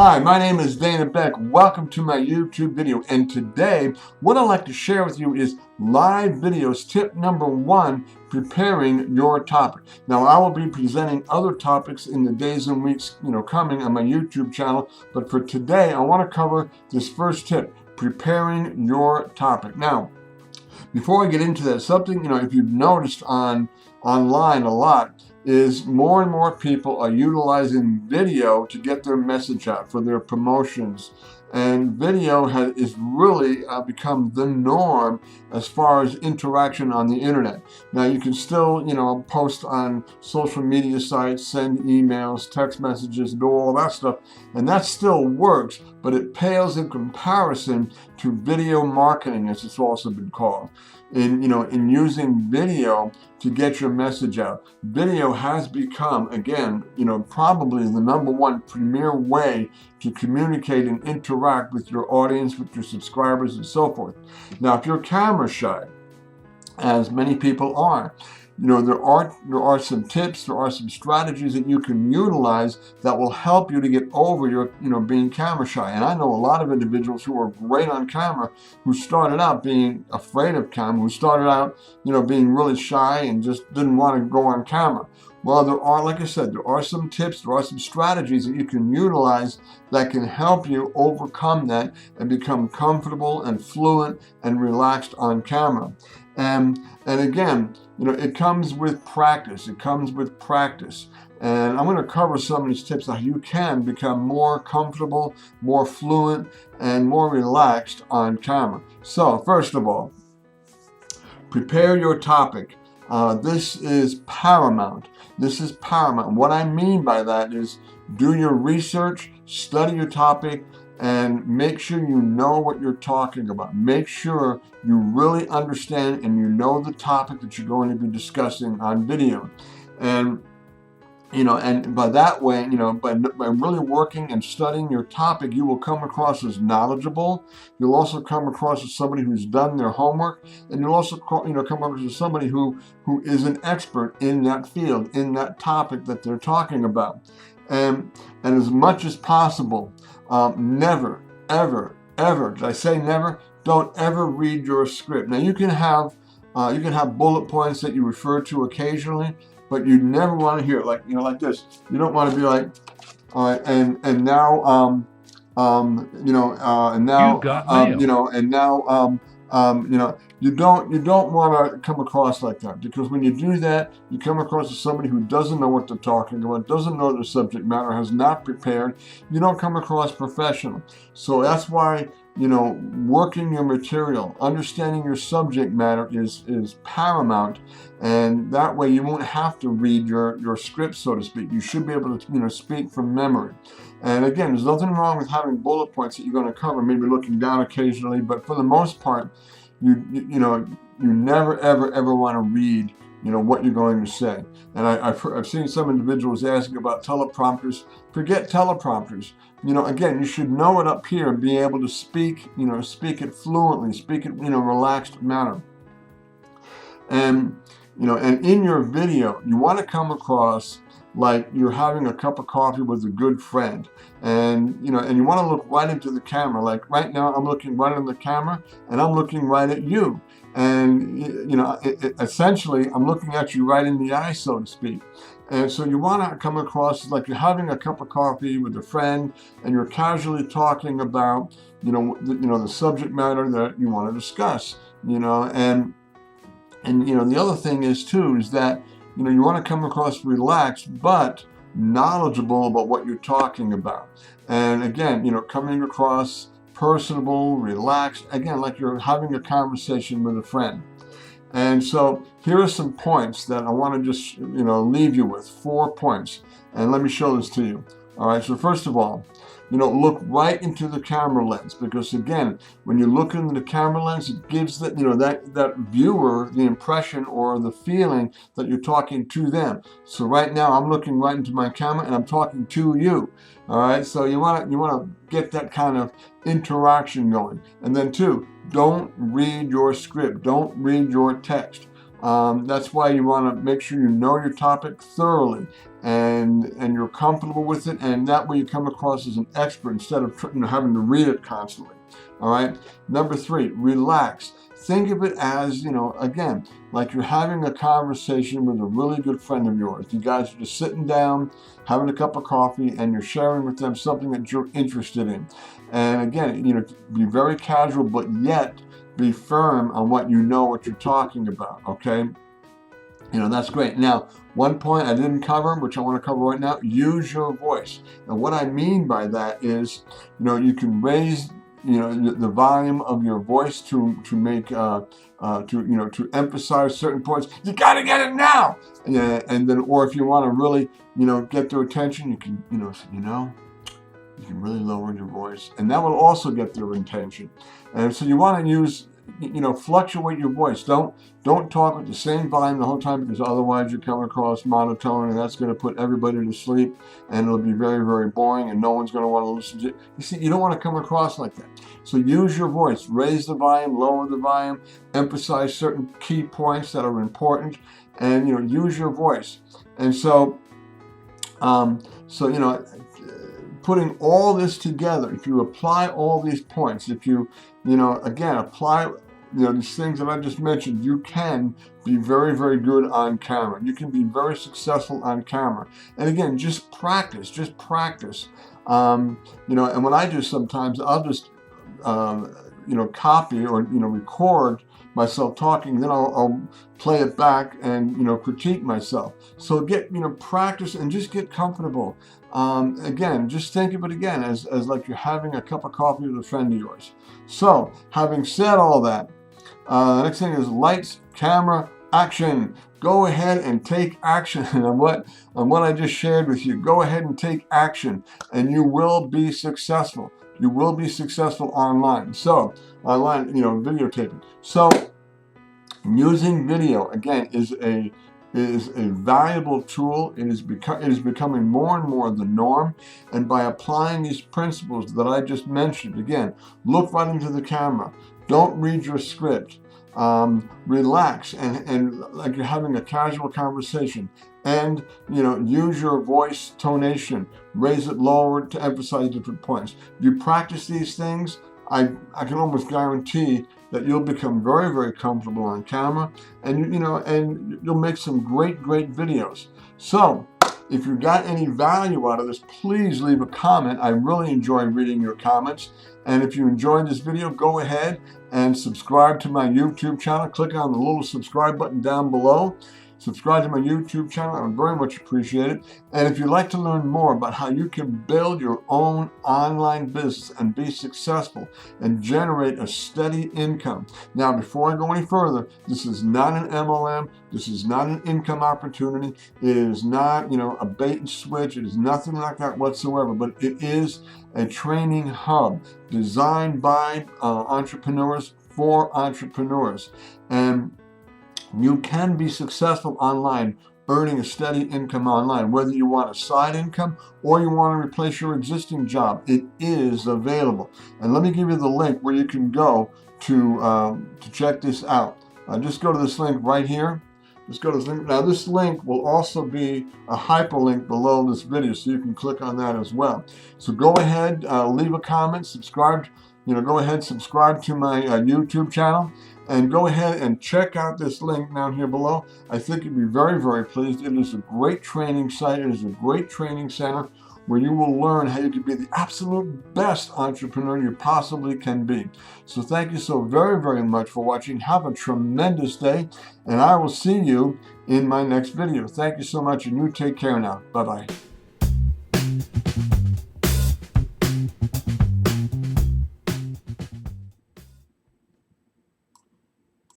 Hi, my name is Dana Beck. Welcome to my YouTube video. And today, what I'd like to share with you is live videos. Tip number 1, preparing your topic. Now, I will be presenting other topics in the days and weeks, coming on my YouTube channel. But for today, I want to cover this first tip, preparing your topic. Now, before I get into that, something, if you've noticed online a lot, is more and more people are utilizing video to get their message out for their promotions. And video is really become the norm as far as interaction on the internet. Now you can still, post on social media sites, send emails, text messages, do all that stuff, and that still works, but it pales in comparison to video marketing, as it's also been called. In using video to get your message out. Video has become, again, probably the #1 premier way to communicate and interact with your audience, with your subscribers, and so forth. Now, if you're camera shy, as many people are, there are some tips, there are some strategies that you can utilize that will help you to get over your, being camera shy. And I know a lot of individuals who are great on camera who started out being afraid of camera, who started out, being really shy and just didn't want to go on camera. Well, there are, like I said, there are some tips, there are some strategies that you can utilize that can help you overcome that and become comfortable and fluent and relaxed on camera. And again, it comes with practice. It comes with practice. And I'm going to cover some of these tips how you can become more comfortable, more fluent, and more relaxed on camera. So, first of all, prepare your topic. This is paramount. This is paramount. What I mean by that is do your research, study your topic, and make sure you know what you're talking about. Make sure you really understand and you know the topic that you're going to be discussing on video. And and by that way, by really working and studying your topic, you will come across as knowledgeable. You'll also come across as somebody who's done their homework, and you'll also come across as somebody who is an expert in that field, in that topic that they're talking about. And as much as possible, never, ever, ever, did I say never? Don't ever read your script. Now you can have bullet points that you refer to occasionally, but you never want to hear it like this. You don't want to be like, all right, and now and now You've got mail. you don't want to come across like that, because when you do that, you come across as somebody who doesn't know what they're talking about, doesn't know the subject matter, has not prepared. You don't come across professional. So that's why working your material, understanding your subject matter is paramount, and that way you won't have to read your script, so to speak. You should be able to speak from memory. And again, there's nothing wrong with having bullet points that you're going to cover, maybe looking down occasionally, but for the most part, you never ever want to read what you're going to say. And I've seen some individuals asking about teleprompters. Forget teleprompters. Again, you should know it up here and be able to speak it fluently, speak it in a relaxed manner. And and in your video, you want to come across like you're having a cup of coffee with a good friend, and you want to look right into the camera. Like right now, I'm looking right in the camera, and I'm looking right at you, and essentially, I'm looking at you right in the eye, so to speak. And so you want to come across like you're having a cup of coffee with a friend, and you're casually talking about the subject matter that you want to discuss. And the other thing is too is that you want to come across relaxed but knowledgeable about what you're talking about. And again, coming across personable, relaxed, again, like you're having a conversation with a friend. And so here are some points that I want to just, leave you with, 4 points. And let me show this to you. All right, so first of all, look right into the camera lens, because again, when you look into the camera lens, it gives that that viewer the impression or the feeling that you're talking to them. So right now, I'm looking right into my camera and I'm talking to you. All right, so you want to get that kind of interaction going. And then 2, don't read your script. Don't read your text. That's why you want to make sure you know your topic thoroughly. and you're comfortable with it, and that way you come across as an expert instead of having to read it constantly. All right. Number 3, relax. Think of it as, again, like you're having a conversation with a really good friend of yours. You guys are just sitting down, having a cup of coffee, and you're sharing with them something that you're interested in. And again, be very casual, but yet be firm on what you're talking about. Okay. That's great. Now, one point I didn't cover, which I want to cover right now, use your voice. And what I mean by that is, you can raise, the volume of your voice to make, to emphasize certain points. You got to get it now. And then, or if you want to really, get their attention, you can, you can really lower your voice, and that will also get their attention. And so you want to use, fluctuate your voice. Don't talk with the same volume the whole time, because otherwise you come across monotone, and that's going to put everybody to sleep, and it'll be very, very boring, and no one's going to want to listen to it. You see, you don't want to come across like that. So use your voice. Raise the volume, lower the volume, emphasize certain key points that are important, and use your voice. And so, putting all this together, if you apply all these points, if you, again, apply, these things that I just mentioned, you can be very, very good on camera. You can be very successful on camera. And again, just practice. And what I do sometimes, I'll just, copy or, record myself talking, then I'll play it back and, critique myself. So get, practice and just get comfortable. Again, just think of it again as like you're having a cup of coffee with a friend of yours. So, having said all that, the next thing is lights, camera, action. Go ahead and take action on what I just shared with you. Go ahead and take action, and you will be successful. You will be successful online. So, videotaping. So, using video again is a valuable tool. It is becoming more and more the norm. And by applying these principles that I just mentioned, again, look right into the camera. Don't read your script. Relax and like you're having a casual conversation. And use your voice tonation. Raise it, lower it to emphasize different points. If you practice these things, I can almost guarantee that you'll become very, very comfortable on camera, and and you'll make some great videos. So, if you got any value out of this, please leave a comment. I really enjoy reading your comments. And if you enjoyed this video, go ahead and subscribe to my YouTube channel. Click on the little subscribe button down below. Subscribe to my YouTube channel. I would very much appreciate it. And if you'd like to learn more about how you can build your own online business and be successful and generate a steady income. Now, before I go any further, this is not an MLM. This is not an income opportunity. It is not, a bait and switch. It is nothing like that whatsoever. But it is a training hub designed by entrepreneurs for entrepreneurs. And you can be successful online, earning a steady income online, whether you want a side income or you want to replace your existing job. It is available. And let me give you the link where you can go to check this out. Just go to this link right here. Just go to this link. Now, this link will also be a hyperlink below this video, so you can click on that as well. So go ahead, leave a comment, subscribe. Go ahead, subscribe to my YouTube channel. And go ahead and check out this link down here below. I think you'll be very, very pleased. It is a great training site. It is a great training center where you will learn how you can be the absolute best entrepreneur you possibly can be. So thank you so very, very much for watching. Have a tremendous day, and I will see you in my next video. Thank you so much, and you take care now. Bye-bye.